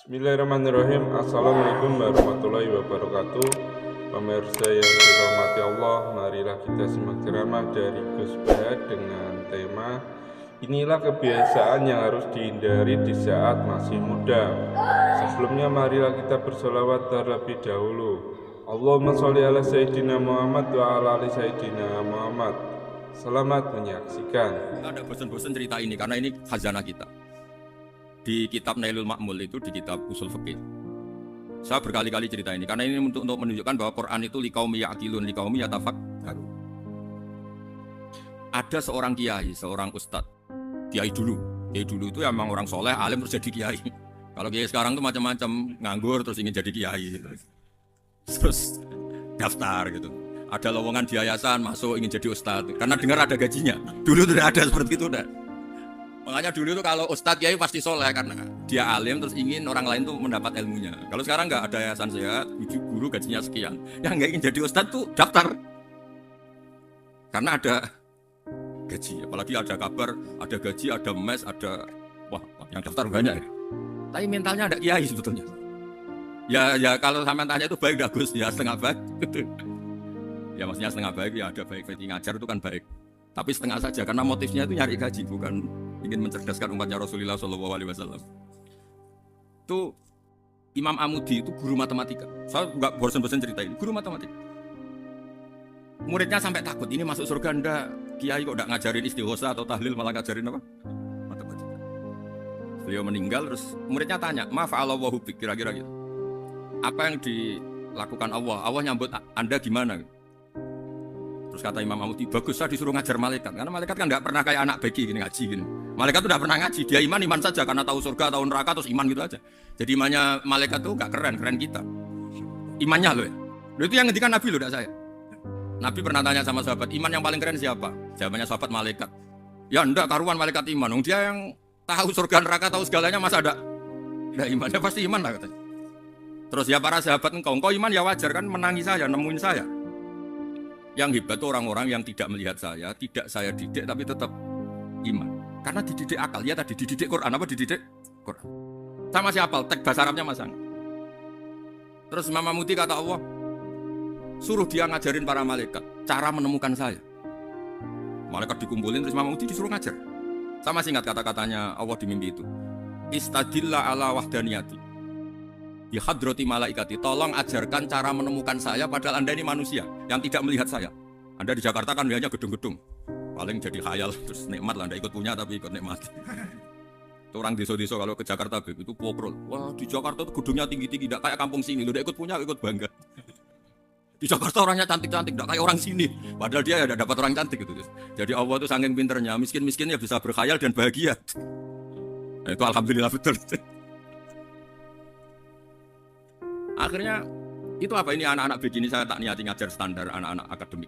Bismillahirrahmanirrahim. Assalamualaikum warahmatullahi wabarakatuh. Pemirsa yang dirahmati Allah, marilah kita simak ceramah dari Gus Bahad dengan tema inilah kebiasaan yang harus dihindari di saat masih muda. Sebelumnya marilah kita bersolawat terlebih dahulu. Allahumma sholli ala Sayyidina Muhammad wa ala ali Sayyidina Muhammad. Selamat menyaksikan. Ada bosan-bosan cerita ini karena ini khazanah kita. Di kitab Nailul Ma'mul itu, di kitab usul fikih, saya berkali-kali cerita ini karena ini untuk menunjukkan bahwa Quran itu liqaumi ya'qilun, liqaumi yatafakkarun. Ada seorang kiai, seorang ustadz, kiai dulu itu emang orang soleh, alim terus jadi kiai. Kalau kiai sekarang tuh macam-macam, nganggur terus ingin jadi kiai, terus daftar gitu. Ada lowongan di yayasan masuk ingin jadi ustadz karena dengar ada gajinya. Dulu tidak ada seperti itu, dah. Makanya dulu tuh kalau ustadz kiai pasti soleh karena dia alim terus ingin orang lain tuh mendapat ilmunya. Kalau sekarang nggak ada yayasan sehat, guru gajinya sekian. Yang nggak ingin jadi ustadz tuh daftar karena ada gaji. Apalagi ada kabar, ada gaji, ada mes, ada wah yang daftar banyak. Tapi mentalnya ada kiai sebetulnya. Ya kalau sama tanya itu baik dah Gus, ya setengah baik. Ya maksudnya setengah baik ya ada baik ngajar itu kan baik. Tapi setengah saja karena motifnya itu nyari gaji bukan ingin mencerdaskan umatnya Rasulullah SAW. Itu Imam Amudi itu guru matematika. Saya nggak bosan-bosan cerita ini. Guru matematika. Muridnya sampai takut ini masuk surga ndak. Kiai kok nggak ngajarin istighosa atau tahlil malah ngajarin apa? Matematika. Beliau meninggal terus muridnya tanya, maaf Allah wahubik kira-kira gitu. Apa yang dilakukan Allah? Allah nyambut Anda gimana? Terus kata Imam Amudi, bagus saya disuruh ngajar malaikat. Karena malaikat kan nggak pernah kayak anak beki gini ngaji gini. Malaikat tuh nggak pernah ngaji, dia iman saja karena tahu surga, tahu neraka terus iman gitu aja. Jadi imannya malaikat tuh nggak keren kita. Imannya loh ya. Loh itu yang ngendikan Nabi loh, tidak saya. Nabi pernah tanya sama sahabat, iman yang paling keren siapa? Jawabannya sahabat malaikat. Ya enggak karuan malaikat iman. Dia yang tahu surga neraka tahu segalanya masa ada? Nah imannya pasti iman lah katanya. Terus ya para sahabat engkau iman ya wajar kan menangi saya, nemuin saya. Yang hebat itu orang-orang yang tidak melihat saya, tidak saya didik tapi tetap iman. Karena dididik akal, ya tadi dididik Quran, apa dididik Quran. Sama siapa? Teks bahasa Arabnya masang. Terus Imam Amudi kata Allah, suruh dia ngajarin para malaikat cara menemukan saya. Malaikat dikumpulin terus Imam Amudi disuruh ngajar. Sama singkat kata-katanya Allah di mimpi itu. Istadillah ala wahdaniyati. Di hadrati malaikati, tolong ajarkan cara menemukan saya padahal Anda ini manusia yang tidak melihat saya. Anda di Jakarta kan melihatnya gedung-gedung. Paling jadi khayal terus nikmat lah, Anda ikut punya tapi ikut nikmat. Itu orang desa-desa kalau ke Jakarta itu pokrol. Wah di Jakarta itu gedungnya tinggi-tinggi, tidak kayak kampung sini. Lu udah ikut punya, ikut bangga. Di Jakarta orangnya cantik-cantik, tidak kayak orang sini. Padahal dia ya dapat orang cantik gitu. Jadi Allah itu saking pinternya, miskin-miskinnya bisa berkhayal dan bahagia. Nah, itu alhamdulillah betul. Akhirnya itu apa ini anak-anak begini saya tak niati ngajar standar anak-anak akademik.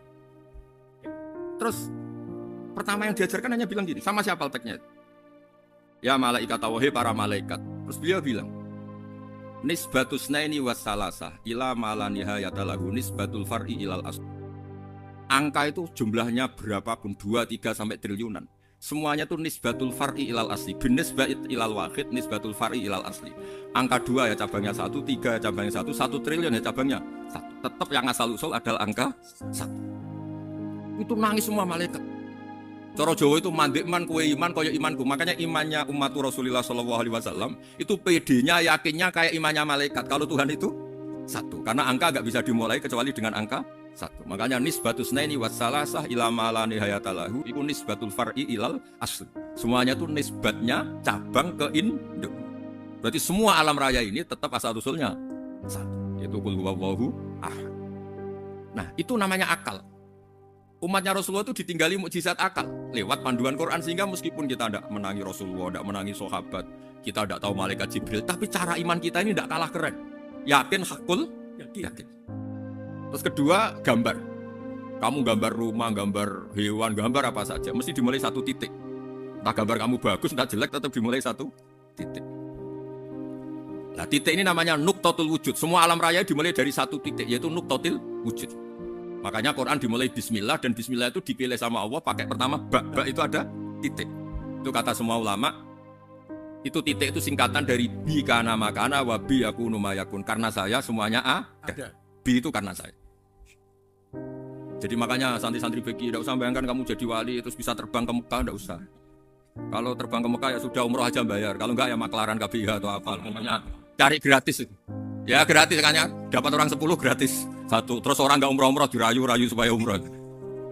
Terus pertama yang diajarkan hanya bilang gini, sama siapa teknya? Ya malaikat wahai para malaikat. Terus beliau bilang, nisbatus naini wassalasah ila malanihayata lahu nisbatul far'i ilal asl. Angka itu jumlahnya berapapun 2, 3 sampai triliunan. Semuanya itu nisbatul far'i ilal asli. Binisba'it ilal wahid nisbatul far'i ilal asli. Angka 2 ya cabangnya 1, 3 ya cabangnya 1, 1 triliun ya cabangnya 1. Tetap yang asal usul adalah angka 1. Itu nangis semua malaikat. Cara Jawa itu mandek man kue iman kaya imanku. Makanya imannya umat Rasulullah SAW itu PD-nya yakinnya kayak imannya malaikat. Kalau Tuhan itu 1. Karena angka gak bisa dimulai kecuali dengan angka 1. Makanya nisbatus naini wassalasah ila ma la nihayata lahu iku nisbatul far'i ilal asl. Semuanya itu nisbatnya cabang ke induk. Berarti semua alam raya ini tetap asal usulnya 1, yaitu qul huwallahu ahad. Nah, itu namanya akal. Umatnya Rasulullah itu ditinggali mukjizat akal lewat panduan Quran sehingga meskipun kita tidak menangi Rasulullah, tidak menangi sahabat, kita tidak tahu malaikat Jibril, tapi cara iman kita ini tidak kalah keren. Yakin hakul yakin. Terus kedua, gambar. Kamu gambar rumah, gambar hewan, gambar apa saja, mesti dimulai 1 titik. Entah gambar kamu bagus, entah jelek, tetap dimulai 1 titik. Nah, titik ini namanya nuqtatul wujud. Semua alam raya dimulai dari 1 titik, yaitu nuqtatul wujud. Makanya Quran dimulai bismillah, dan bismillah itu dipilih sama Allah pakai pertama ba itu ada titik. Itu kata semua ulama. Itu titik itu singkatan dari bi kana makana wa bi yakunu mayakun. Karena saya semuanya ada. Bi itu karena saya. Jadi makanya santri-santri beki tidak usah bayangkan kamu jadi wali terus bisa terbang ke Mekah, tidak usah. Kalau terbang ke Mekah ya sudah umroh aja bayar. Kalau enggak ya maklaran KBH atau apa. Namanya cari gratis itu. Ya gratis kan ya. Dapat orang 10 gratis. Satu. Terus orang enggak umroh-umroh dirayu-rayu supaya umroh.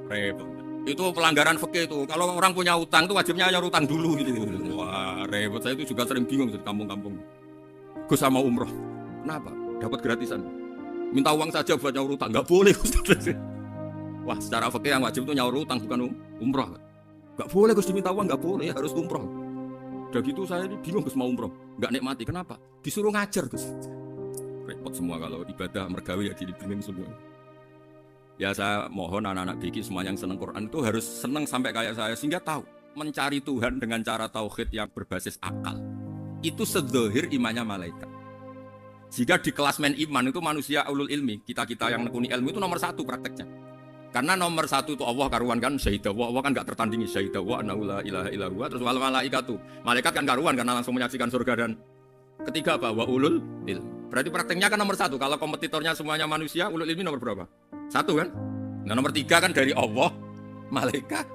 Repot. Itu pelanggaran fikih itu. Kalau orang punya utang itu wajibnya nyaur utang dulu gitu. Wah, repot. Saya itu juga sering bingung di kampung-kampung. Gus sama umroh. Kenapa? Dapat gratisan. Minta uang saja buat nyaur utang. Enggak boleh. Wah, secara fikih yang wajib itu nyaur utang bukan umroh. Enggak boleh Gus diminta uang, enggak boleh, harus umroh. Udah gitu saya ini bingung Gus mau umroh. Enggak nikmati. Kenapa? Disuruh ngajar Gus. Repot semua kalau ibadah mergawe ya bingung semua. Ya saya mohon anak-anak biki semua yang senang Quran itu harus senang sampai kayak saya sehingga tahu mencari Tuhan dengan cara tauhid yang berbasis akal. Itu sedzahir imannya malaikat. Jika di klasmen iman itu manusia ulul ilmi, kita-kita yang nekuni ilmu itu nomor 1 prakteknya. Karena nomor 1 itu Allah karuan kan syahidah, Allah kan gak tertandingi syahidah wa annahu la ilaha illa huwa, terus wal malaikatu. Malaikat kan karuan karena langsung menyaksikan surga dan ketiga apa? Wa ulul ilmi. Berarti prakteknya kan nomor 1. Kalau kompetitornya semuanya manusia, ulul ilmi nomor berapa? 1 kan? Nah nomor 3 kan dari Allah, malaikat,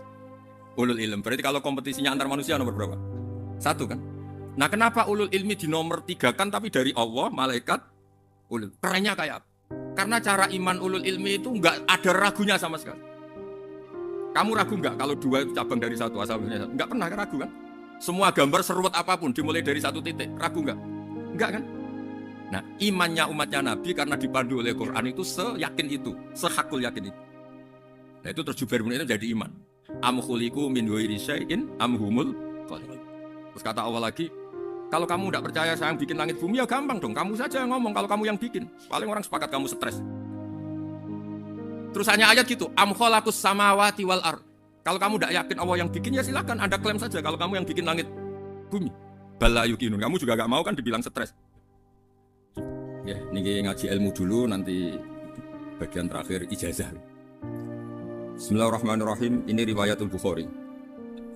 ulul ilmi. Berarti kalau kompetisinya antar manusia nomor berapa? 1 kan? Nah kenapa ulul ilmi di nomor 3 kan tapi dari Allah, malaikat, ulul. Kerennya kayak apa? Karena cara iman ulul ilmi itu enggak ada ragunya sama sekali. Kamu ragu enggak kalau 2 itu cabang dari 1 asalnya? Enggak pernah ragu kan? Semua gambar seruat apapun dimulai dari 1 titik, ragu enggak? Enggak kan? Nah, imannya umatnya Nabi karena dipandu oleh Quran itu seyakin itu, sehakul yakin itu. Nah, itu terjubar itu jadi iman. Am khuliqu min ghairi syai'in am humul khaliqun. Terus kata Allah lagi, kalau kamu tidak percaya saya yang bikin langit bumi ya gampang dong, kamu saja yang ngomong kalau kamu yang bikin. Paling orang sepakat kamu stres. Terus hanya ayat gitu, am khalaqus samawati wal ard. Kalau kamu tidak yakin Allah yang bikin ya silakan Anda klaim saja kalau kamu yang bikin langit bumi. Bala yuqinun. Kamu juga enggak mau kan dibilang stres. Ya, ini ngaji ilmu dulu nanti bagian terakhir ijazah. Bismillahirrahmanirrahim. Ini riwayatul Bukhari.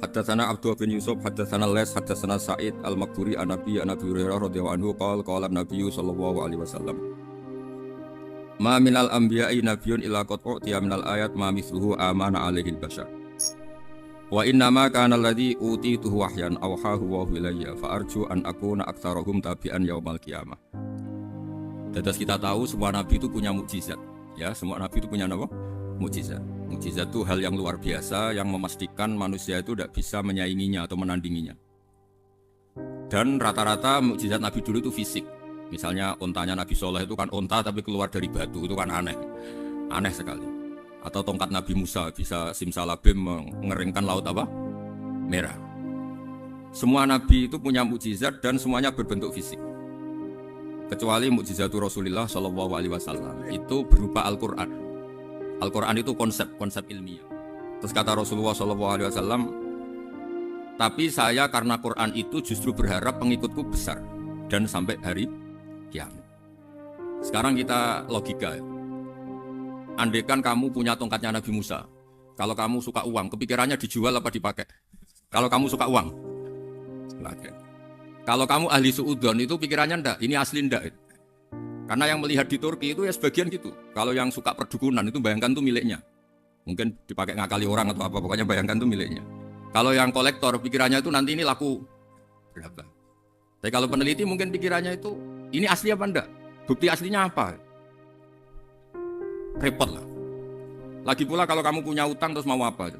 Haddatsana Abdullah bin Yusuf, haddatsana Lais, haddatsana Sa'id al-Maqburi an Nabi Hurairah radhiyallahu anhu qala Nabi sallallahu alaihi wasallam. Ma minal anbiya'i nabiyyun illa qad utiya minal ayat ma mithluhu amana alaihi al-bashar. Wa inna ma kana alladhi utituhu wahyan awhahu wa ilayya fa arju an akuna aktsarahum tabi'an yaumal qiyamah. Terus kita tahu semua nabi itu punya mukjizat. Ya, semua nabi itu punya apa? Mukjizat. Mukjizat itu hal yang luar biasa yang memastikan manusia itu tidak bisa menyainginya atau menandinginya. Dan rata-rata mukjizat nabi dulu itu fisik. Misalnya ontanya Nabi Soleh itu kan onta tapi keluar dari batu, itu kan aneh. Aneh sekali. Atau tongkat Nabi Musa bisa simsalabim mengeringkan laut apa? Merah. Semua nabi itu punya mukjizat dan semuanya berbentuk fisik. Kecuali mukjizatul Rasulullah Shallallahu Alaihi Wasallam itu berupa Al-Quran. Al-Quran itu konsep ilmiah. Terus kata Rasulullah Shallallahu Alaihi Wasallam, tapi saya karena Quran itu justru berharap pengikutku besar dan sampai hari kiamat. Sekarang kita logika. Andaikan kamu punya tongkatnya Nabi Musa, kalau kamu suka uang, kepikirannya dijual apa dipakai? Kalau kamu suka uang, pakai. Kalau kamu ahli suudon itu pikirannya ndak, ini asli ndak. Karena yang melihat di Turki itu ya sebagian gitu. Kalau yang suka perdukunan itu bayangkan tuh miliknya. Mungkin dipakai ngakali orang atau apa, pokoknya bayangkan tuh miliknya. Kalau yang kolektor pikirannya itu nanti ini laku berapa. Tapi kalau peneliti mungkin pikirannya itu ini asli apa ndak? Bukti aslinya apa? Repot lah. Lagi pula kalau kamu punya utang terus mau apa?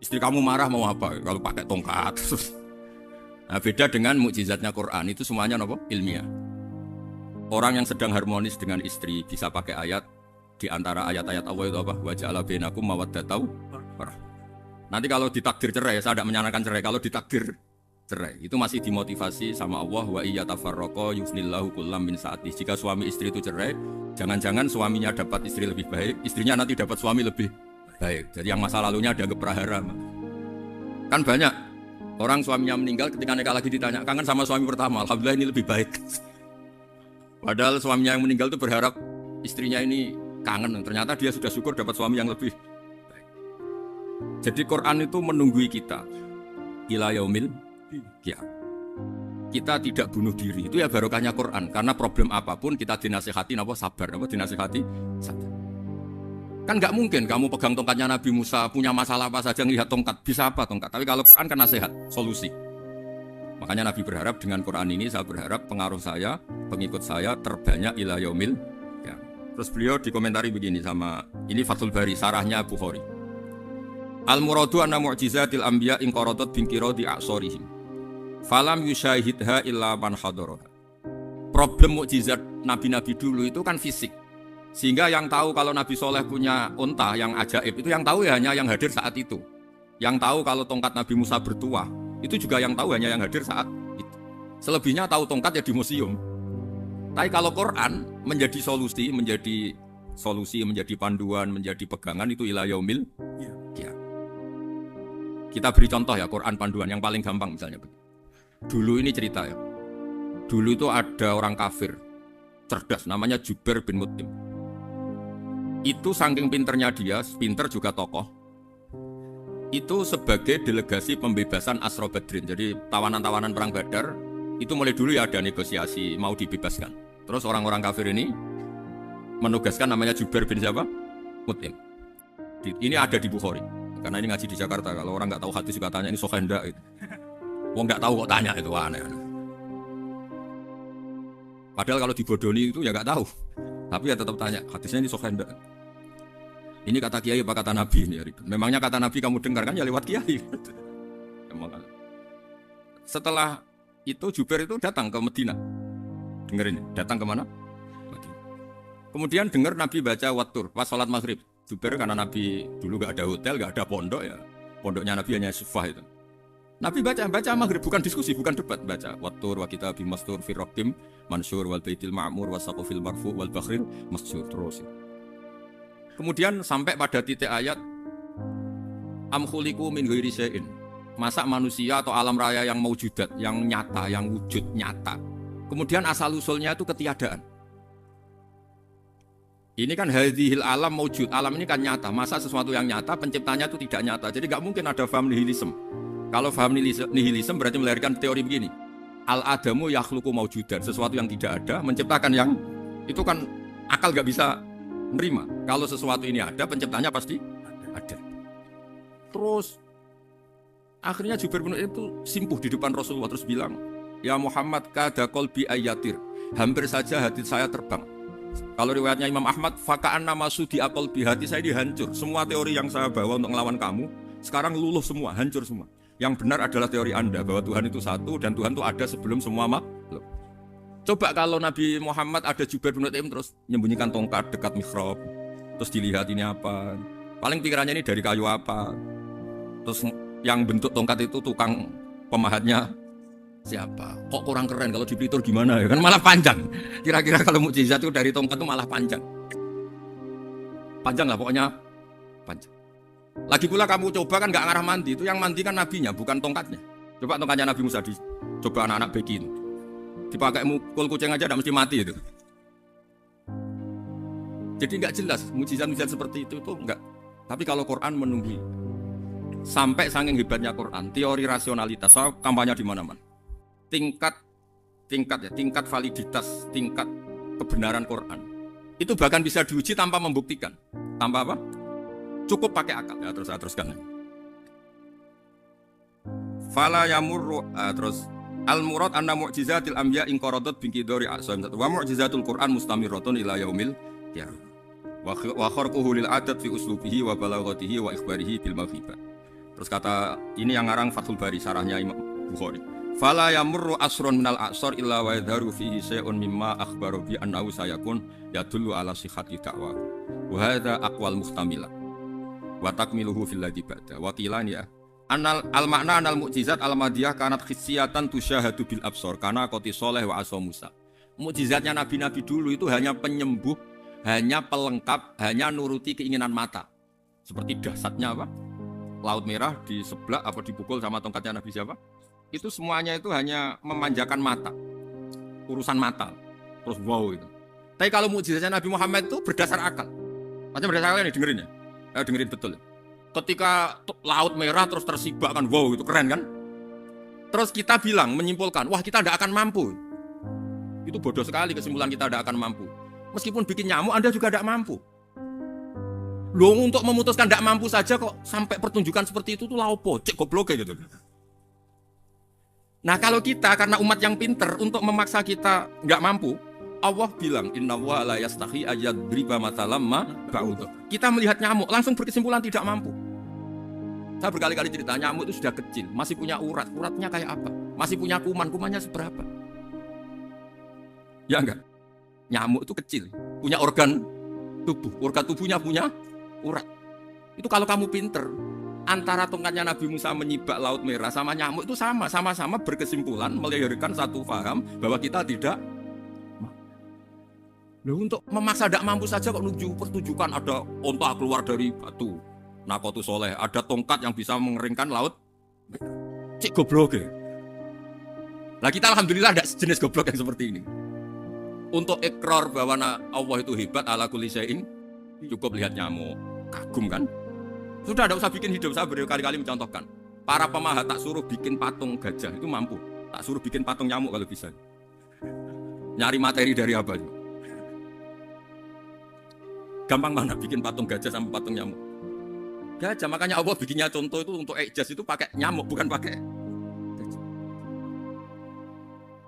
Istri kamu marah mau apa? Kalau pakai tongkat. Nah, beda dengan mukjizatnya Quran itu semuanya apa? Ilmiah. Orang yang sedang harmonis dengan istri bisa pakai ayat di antara ayat-ayat Allah itu apa? Wa ja'ala bainakum mawaddatan warahmah. Nanti kalau ditakdir cerai, saya tidak menyarankan cerai. Kalau ditakdir cerai, itu masih dimotivasi sama Allah wa iyatafarraqa yusnillahu kullam min sa'ati. Jika suami istri itu cerai, jangan-jangan suaminya dapat istri lebih baik, istrinya nanti dapat suami lebih baik. Jadi yang masa lalunya dianggap prahara. Kan banyak orang suaminya meninggal ketika nikah lagi ditanya, kangen sama suami pertama, alhamdulillah ini lebih baik. Padahal suaminya yang meninggal itu berharap istrinya ini kangen, ternyata dia sudah syukur dapat suami yang lebih baik. Jadi Quran itu menunggui kita ila yaumil qiyamah. kita tidak bunuh diri. Itu ya barokahnya Quran. Karena problem apapun kita dinasihati apa sabar, apa dinasihati sabar. Kan nggak mungkin kamu pegang tongkatnya Nabi Musa, punya masalah apa saja ngelihat tongkat, bisa apa tongkat. Tapi kalau Quran kan nasihat, solusi. Makanya Nabi berharap dengan Quran ini, saya berharap pengaruh saya, pengikut saya terbanyak ila yaumil. Ya. Terus beliau dikomentari begini sama, ini Fathul Bari, sarahnya Bukhari. Al-muradu anna mu'jizatil anbiya in qaradat bin qiradi a'sorihim. Falam yusyahidha illa man hadaraha. Problem mukjizat nabi-nabi dulu itu kan fisik. Sehingga yang tahu kalau Nabi Soleh punya unta yang ajaib itu yang tahu ya hanya yang hadir saat itu. Yang tahu kalau tongkat Nabi Musa bertuah itu juga yang tahu hanya yang hadir saat itu. Selebihnya tahu tongkat ya di museum. Tapi kalau Quran menjadi solusi, menjadi panduan, menjadi pegangan itu ila yaumil. Ya. Kita beri contoh ya Quran panduan yang paling gampang misalnya. Dulu ini cerita ya. Dulu itu ada orang kafir cerdas namanya Jubair bin Mut'im. Itu saking pinternya dia, pinter juga tokoh. Itu sebagai delegasi pembebasan Asra Badrin. Jadi tawanan-tawanan perang Badar itu mulai dulu ya ada negosiasi mau dibebaskan. Terus orang-orang kafir ini menugaskan namanya Jubair bin siapa? Mut'im. Ini ada di Bukhari. Karena ini ngaji di Jakarta. Kalau orang nggak tahu hadis juga tanya ini sahih enggak gitu. Wong nggak tahu kok tanya itu aneh. Padahal kalau dibodoni itu ya nggak tahu. Tapi ya tetap tanya, hadisnya ini sahih enggak? Ini kata kiai apa kata nabi ini? Memangnya kata nabi kamu dengar kan ya lewat kiai. Setelah itu Jubair itu datang ke Medina. Dengerin, datang ke mana? Medina. Kemudian dengar Nabi baca Wattur pas sholat maghrib. Jubair karena Nabi dulu gak ada hotel, gak ada pondok ya. Pondoknya Nabi hanya sufah itu. Nabi baca maghrib, bukan diskusi, bukan debat, baca Wattur wa kitabim mastur fi raqqim mansur wal baitil ma'mur wa saqafil marfu wal bakhril masjur terus. Kemudian sampai pada titik ayat am khuliqu min ghairi syai'in. Masa manusia atau alam raya yang maujudat, yang nyata, yang wujud nyata. Kemudian asal usulnya itu ketiadaan. Ini kan hadhil alam maujud, alam ini kan nyata. Masa sesuatu yang nyata penciptanya itu tidak nyata. Jadi enggak mungkin ada faham nihilisme. Kalau faham nihilisme berarti melahirkan teori begini. Al-adamu yakhluqu maujudan, sesuatu yang tidak ada menciptakan yang itu kan akal enggak bisa menerima. Kalau sesuatu ini ada, penciptanya pasti ada. Terus akhirnya Jubair bin Mut'im itu simpuh di depan Rasulullah terus bilang, "Ya Muhammad, kada qalbi ayatir." Hampir saja hati saya terbang. Kalau riwayatnya Imam Ahmad, faka'an nama sudi qalbi, hati saya dihancur. Semua teori yang saya bawa untuk melawan kamu sekarang luluh semua, hancur semua. Yang benar adalah teori Anda bahwa Tuhan itu satu dan Tuhan itu ada sebelum semua makhluk. Coba kalau Nabi Muhammad ada Jubair bin Mut'im terus menyembunyikan tongkat dekat mihrab. Terus dilihat ini apa. Paling pikirannya ini dari kayu apa. Terus yang bentuk tongkat itu tukang pemahatnya siapa. Kok kurang keren kalau dipelitur gimana ya. Kan malah panjang. Kira-kira kalau mukjizat itu dari tongkat itu malah panjang. Panjang lah pokoknya. Panjang. Lagi pula kamu coba kan gak ngarah mandi. Itu yang mandi kan nabinya bukan tongkatnya. Coba tongkatnya Nabi Musa coba anak-anak bikin. Dipakai mukul kucing aja tidak mesti mati itu. Jadi nggak jelas mukjizat-mukjizat seperti itu enggak. Tapi kalau Quran menunggui sampai saking hebatnya Quran, teori rasionalitas, so, kampanye di mana-mana. Tingkat validitas, tingkat kebenaran Quran itu bahkan bisa diuji tanpa membuktikan. Tanpa apa? Cukup pakai akal. Ya, teruskan. Fala yamurru terus al-murad anna mu'jizatil anbiya in qaradat bi qidari asam wa mu'jizatul Qur'an mustamiratun ila yaumil qiyamah. Wa kharquhu lil adat fi uslubihi wa balaghatihi wa ikhbarihi bil maghibah. Terus kata ini yang ngarang Fathul Bari sarahnya Imam Bukhari. Fala yamurru asrun minal a'sar illa wa yadharu fihi syai'un mimma akhbaru bi annahu sayakun yadullu ala sihhati da'wa. Wa hadza aqwal muhtamila. Wa takmiluhu fil ladzi ba'da. Wa qilan ya al makna anal mukjizat al madiyah kanat khissiyatan tusyahadu bil absor karena qoti soleh wa aso Musa. Mukjizatnya nabi-nabi dulu itu hanya penyembuh, hanya pelengkap, hanya nuruti keinginan mata. Seperti dahsyatnya apa? Laut Merah di sebelah apa dipukul sama tongkatnya Nabi siapa? Itu semuanya itu hanya memanjakan mata. Urusan mata. Terus wow itu. Tapi kalau mukjizatnya Nabi Muhammad itu berdasar akal. Macam berdasar akal nih dengerin ya. Dengerin betul. Ketika Laut Merah terus tersibak kan, wow itu keren kan? Terus kita bilang, menyimpulkan, wah kita tidak akan mampu. Itu bodoh sekali kesimpulan kita tidak akan mampu. Meskipun bikin nyamuk, Anda juga tidak mampu. Loh, untuk memutuskan tidak mampu saja kok sampai pertunjukan seperti itu tuh laopo, cek goblok gitu. Nah kalau kita karena umat yang pinter untuk memaksa kita nggak mampu, Allah bilang inna wa la yastahi ayadriba matalam ma ba'ud. Kita melihat nyamuk langsung berkesimpulan tidak mampu. Saya berkali-kali cerita nyamuk itu sudah kecil, masih punya urat, uratnya kayak apa? Masih punya kuman, kumannya seberapa? Ya enggak? Nyamuk itu kecil, punya organ tubuhnya punya urat. Itu kalau kamu pinter, antara tongkatnya Nabi Musa menyibak Laut Merah sama nyamuk itu sama-sama berkesimpulan melahirkan satu paham bahwa kita tidak. Loh, untuk memaksa tidak mampu saja kok nuju pertunjukan ada onta keluar dari batu. Nakotu soleh, ada tongkat yang bisa mengeringkan laut. Cik goblok ya. Nah kita alhamdulillah ada sejenis goblok yang seperti ini. Untuk ikrar bahwa Allah itu hebat ala kulli syai'in, cukup lihat nyamuk, kagum kan? Sudah tidak usah bikin hidup, saya berkali-kali mencontohkan. Para pemahat tak suruh bikin patung gajah, itu mampu. Tak suruh bikin patung nyamuk kalau bisa. Nyari materi dari apa? Gampang mana bikin patung gajah sama patung nyamuk? Gajah, makanya Allah bikinnya contoh itu untuk ijaz itu pakai nyamuk, bukan pakai gajah.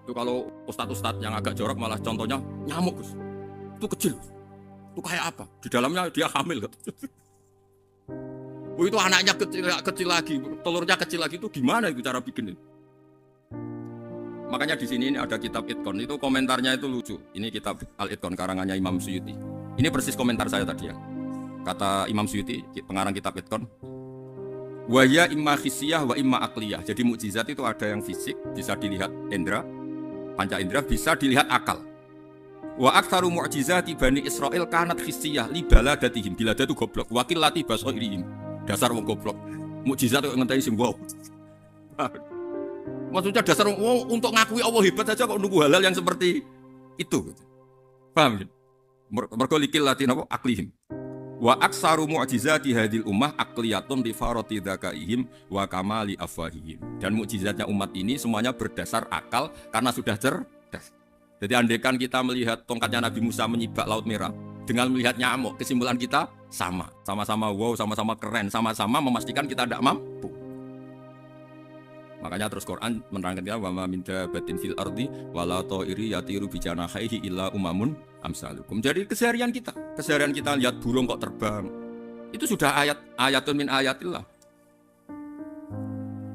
Itu kalau ustadz-ustadz yang agak jorok malah contohnya nyamuk, Gus. Itu kecil. Itu kayak apa? Di dalamnya dia hamil. Itu anaknya kecil lagi, telurnya kecil lagi, itu gimana itu cara bikin itu? Makanya di sini ini ada kitab Itqon, itu komentarnya itu lucu. Ini kitab Al-Itqon karangannya Imam Suyuti. Ini persis komentar saya tadi ya. Kata Imam Suyuti, pengarang kitab Itqon, wa ya imma khissiyah wa imma aqliyah. Jadi mukjizat itu ada yang fisik, bisa dilihat indra, panca indra, bisa dilihat akal. Wa aktsaru mu'jizati Bani Israil kanat khissiyah li baladatihim. Bilada itu goblok, wakil lati basairihim. Dasar wong goblok. Mukjizat itu ngenteni sing wow. Maksudnya dasar wong untuk ngakui Allah hebat saja kok nunggu halal yang seperti itu. Paham ya? Mergo likil lati napa aklihim. Wa aksaru mu'jizati hadil ummah aqliyatun li farati dzakaihim wa kamali afwahihim. Dan mukjizatnya umat ini semuanya berdasar akal karena sudah cerdas. Jadi andaikan kita melihat tongkatnya Nabi Musa menyibak Laut Merah dengan melihat nyamuk, kesimpulan kita sama-sama wow, sama-sama keren, sama-sama memastikan kita tidak mampu. Makanya terus Quran menerangkan kita wa ma min dabatin fil ardi wala ta'iri yatiru bi janahihi illa umamun amsalukum. Jadi keseharian kita lihat burung kok terbang. Itu sudah ayatun min ayatillah.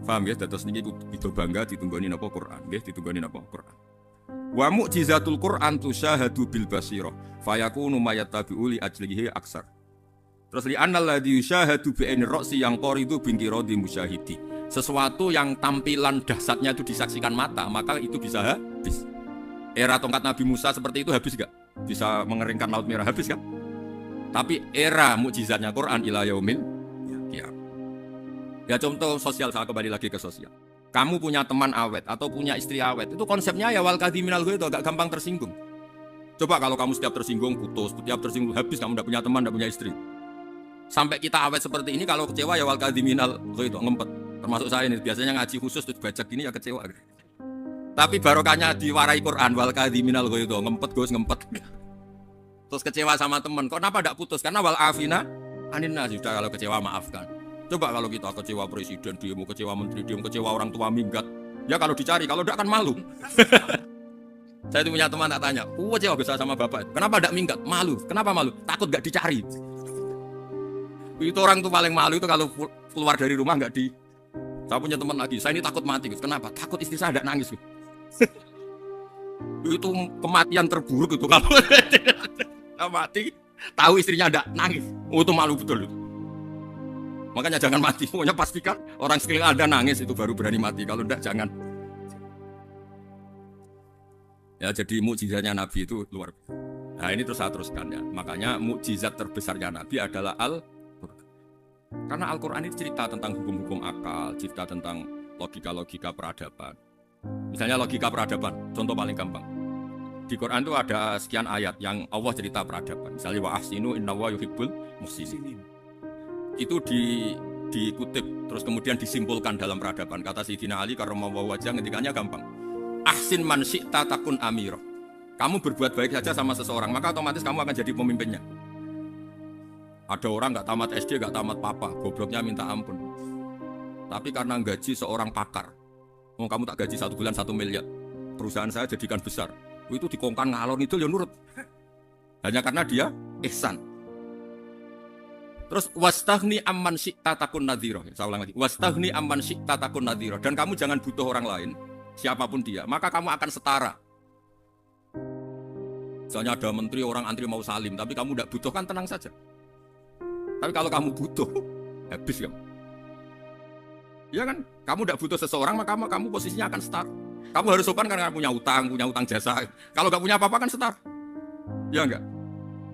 Paham ya? Dados niki itu bangga ditunggoni napa Quran, nggih ditunggoni napa Quran. Wa mu'jizatul Quran tusyahadu bil basirah fayakunu mayattabi'u li ajlihi aksar. Terus li annal ladzi yusyahadu bi ainir ra'si yang qaridu binqiradi musyahidi. Sesuatu yang tampilan dahsyatnya itu disaksikan mata, maka itu bisa habis. Era tongkat Nabi Musa seperti itu habis gak? Bisa mengeringkan Laut Merah, habis kan? Tapi era mukjizatnya Quran ila yaumil qiyamah. Ya contoh sosial, saya kembali lagi ke sosial. Kamu punya teman awet atau punya istri awet, itu konsepnya ya wal kadhiminal ghaiz, agak gampang tersinggung. Coba kalau kamu setiap tersinggung putus, setiap tersinggung habis, kamu tidak punya teman, tidak punya istri. Sampai kita awet seperti ini, kalau kecewa ya wal kadhiminal ghaiz, ngempet. Termasuk saya ini, biasanya ngaji khusus terus baca gini ya kecewa. Tapi barokahnya diwarai Quran wal kadhiminal ghaiz, ngempet Gus, ngempet. Terus kecewa sama teman, kok kenapa tidak putus? Karena wal afina anin nas, sudah kalau kecewa maafkan. Coba kalau kita kecewa presiden, demo kecewa menteri, demo kecewa orang tua minggat. Ya kalau dicari, kalau tidak akan malu. Saya itu punya teman tak tanya, kecewa besar sama bapak, kenapa tidak minggat? Malu, kenapa malu? Takut gak dicari. Itu orang tuh paling malu itu kalau keluar dari rumah gak di. Saya punya teman lagi, saya ini takut mati. Kenapa? Takut istri saya tidak nangis. Itu kematian terburuk itu kalau mati, tahu istrinya tidak nangis. Itu malu betul itu. Makanya jangan mati, pokoknya pastikan orang sekeliling Anda nangis itu baru berani mati. Kalau tidak jangan. Ya jadi mukjizatnya Nabi itu luar biasa. Nah ini terus saya teruskan ya. Makanya mukjizat terbesarnya Nabi adalah Al-Quran. Karena Al-Quran itu cerita tentang hukum-hukum akal, cerita tentang logika-logika peradaban. Misalnya logika peradaban, contoh paling gampang. Di Quran itu ada sekian ayat yang Allah cerita peradaban. Misalnya wa ahsinu innallaha yuhibbul muhsinin. Itu dikutip terus kemudian disimpulkan dalam peradaban. Kata Sayyidina Ali karramallahu wajhah ngendikannya gampang. Ahsin man syi'ta takun amira. Kamu berbuat baik saja sama seseorang, maka otomatis kamu akan jadi pemimpinnya. Ada orang nggak tamat SD, nggak tamat papa, gobloknya minta ampun. Tapi karena gaji seorang pakar, kamu tak gaji 1 bulan 1 miliar, perusahaan saya jadikan besar. Itu dikongkan ngalor itu ya nurut. Hanya karena dia ihsan. Terus wastaghni amman syi'ta takun nadhira. Saya ulang lagi. Wastaghni amman syi'ta takun nadhira. Dan kamu jangan butuh orang lain, siapapun dia, maka kamu akan setara. Misalnya ada menteri orang antri mau salim, tapi kamu tidak butuh kan tenang saja. Tapi kalau kamu butuh, habis kamu. Ya kan? Kamu tidak butuh seseorang, maka kamu posisinya akan setara. Kamu harus sopan karena punya utang jasa. Kalau nggak punya apa-apa kan setara. Ya enggak?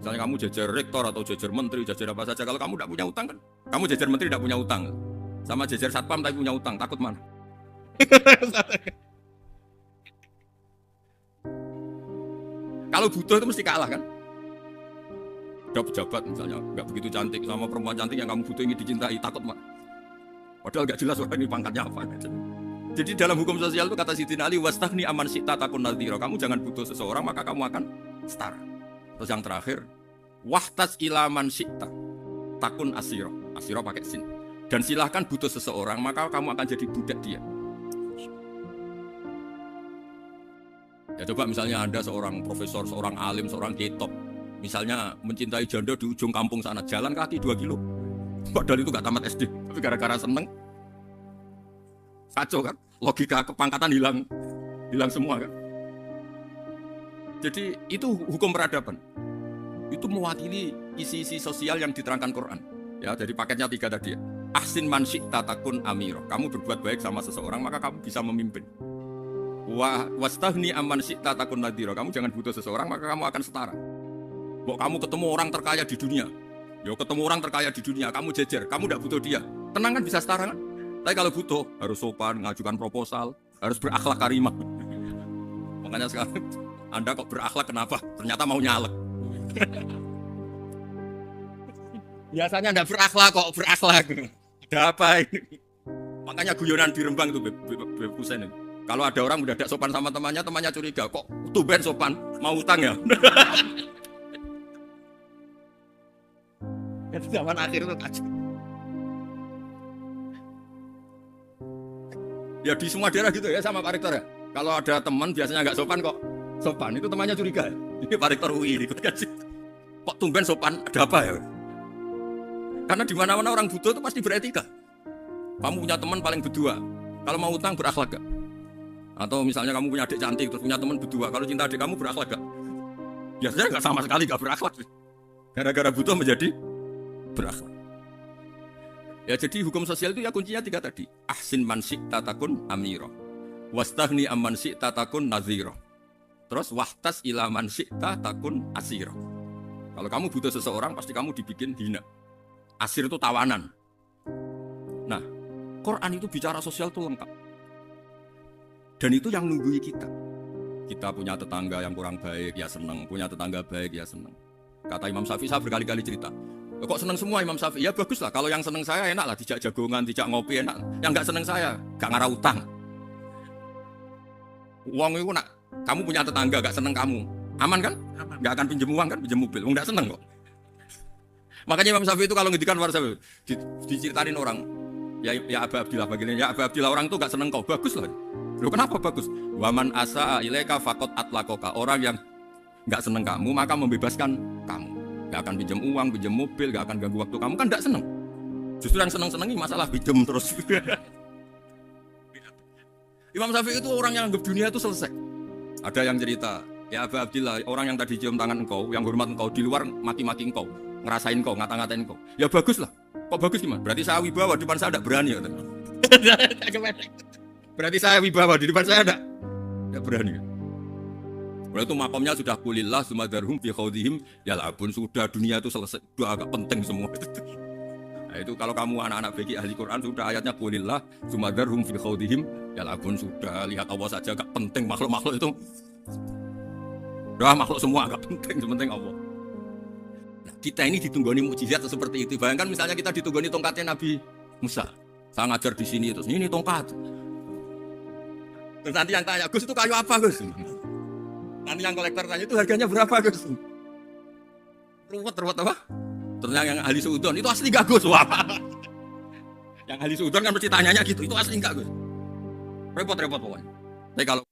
Misalnya kamu jajar rektor atau jajar menteri, jajar apa saja. Kalau kamu tidak punya utang kan? Kamu jajar menteri tidak punya utang. Sama jajar satpam tapi punya utang, takut mana? Kalau butuh itu mesti kalah kan? Ada pejabat misalnya, nggak begitu cantik sama perempuan cantik yang kamu butuh ingin dicintai, takut mana? Padahal nggak jelas orang ini pangkatnya apa. Jadi dalam hukum sosial itu kata Sayyidina Ali, wastaghni amman syi'ta takun nadhira. Kamu jangan butuh seseorang, maka kamu akan setara. Terus yang terakhir, wahtas ila man syi'ta takun asira. Asira pakai sin. Dan silahkan butuh seseorang, maka kamu akan jadi budak dia. Ya coba misalnya Anda seorang profesor, seorang alim, seorang ketop, misalnya mencintai janda di ujung kampung sana, jalan kaki 2 kilo. Padahal itu gak tamat SD, tapi gara-gara seneng, kacau kan? Logika kepangkatan hilang semua kan? Jadi itu hukum peradaban. Itu mewakili isi-isi sosial yang diterangkan Quran. Ya, dari paketnya 3 tadi. Ahsin man syi'ta takun amira. Kamu berbuat baik sama seseorang, maka kamu bisa memimpin. Wastaghni amman syi'ta takun nadhira. Kamu jangan butuh seseorang, maka kamu akan setara. Bok kamu ketemu orang terkaya di dunia. Yo ketemu orang terkaya di dunia, kamu jejer, kamu tidak butuh dia. Tenang kan bisa setara kan? Tapi kalau butuh harus sopan, ngajukan proposal, harus berakhlak karimah. Makanya sekarang Anda kok berakhlak kenapa? Ternyata mau nyalek. Biasanya Anda berakhlak kok berakhlak. Ada apa ini? Makanya guyonan di Rembang itu Beb Husain. Kalau ada orang udah tidak sopan sama temannya curiga, kok tumben sopan, mau utang ya? Itu zaman akhir itu aja. Ya di semua daerah gitu ya sama Pak Rektor ya. Kalau ada teman biasanya nggak sopan kok sopan, itu temannya curiga. Ini Pak Rektor UI ikut kasih. Kok tumben sopan, ada apa ya? Karena di mana-mana orang butuh itu pasti beretika. Kamu punya teman paling berdua, kalau mau utang berakhlak gak? Atau misalnya kamu punya adik cantik terus punya teman berdua, kalau cinta adik kamu berakhlak gak? Biasanya nggak sama sekali nggak berakhlak. Gara-gara butuh menjadi berakhlak. Ya jadi hukum sosial itu ya kuncinya 3 tadi. Ahsin man syi'ta takun amira. Wastaghni amman syi'ta takun nadhira. Terus wahtas ila man syi'ta takun asira. Kalau kamu butuh seseorang pasti kamu dibikin hina. Asir itu tawanan. Nah, Quran itu bicara sosial itu lengkap. Dan itu yang nunggui kita. Kita punya tetangga yang kurang baik, ya senang. Punya tetangga baik, ya senang. Kata Imam Syafi'i, saya berkali-kali cerita. Kok senang semua Imam Syafi'i? Ya bagus lah. Kalau yang senang saya enak lah. Dijak jagongan, dijak ngopi enak. Yang gak senang saya, gak ngarah utang. Uang itu nak, kamu punya tetangga gak senang kamu. Aman kan? Aman. Gak akan pinjem uang kan, pinjem mobil. Gak senang kok. Makanya Imam Syafi'i itu kalau ngedikan warsa diceritain orang. Ya Aba Abdillah bagian ya Aba Abdillah orang tuh gak seneng kau, bagus lah. Loh kenapa bagus? Waman asa ilaika faqad atlakoka. Orang yang gak seneng kamu maka membebaskan kamu. Gak akan pinjam uang, pinjam mobil, gak akan ganggu waktu kamu kan gak seneng. Justru yang seneng-senengi masalah pinjam terus. Imam Syafi'i itu orang yang anggap dunia itu selesai. Ada yang cerita, ya Aba Abdillah orang yang tadi cium tangan engkau, yang hormat engkau di luar maki-maki engkau, ngerasain engkau, ngata-ngatain engkau. Ya bagus lah. Kok bagus gimana? Berarti saya wibawa di depan saya tidak berani ya. Berarti saya wibawa di depan saya tidak berani. Berarti itu makomnya sudah kulillah sumadarhum fi khawdihim yal'abun, sudah dunia itu selesai, sudah agak penting semua. Nah, itu kalau kamu anak-anak bagi ahli Quran sudah ayatnya kulillah sumadarhum fi khawdihim yal'abun, sudah lihat Allah saja agak penting, makhluk-makhluk itu. Sudah makhluk semua agak penting, sepenting Allah. Kita ini ditunggoni mukjizat seperti itu. Bayangkan misalnya kita ditunggoni tongkatnya Nabi Musa, saya ngajar di sini terus ini tongkat. Terus nanti yang tanya, Gus itu kayu apa Gus? Nanti yang kolektor tanya itu harganya berapa Gus? Ruwet apa? Terus yang ahli seudon itu asli gak Gus? Wah. Yang ahli seudon kan mesti tanyanya gitu, itu asli gak Gus? Repot pokoknya. Tapi kalau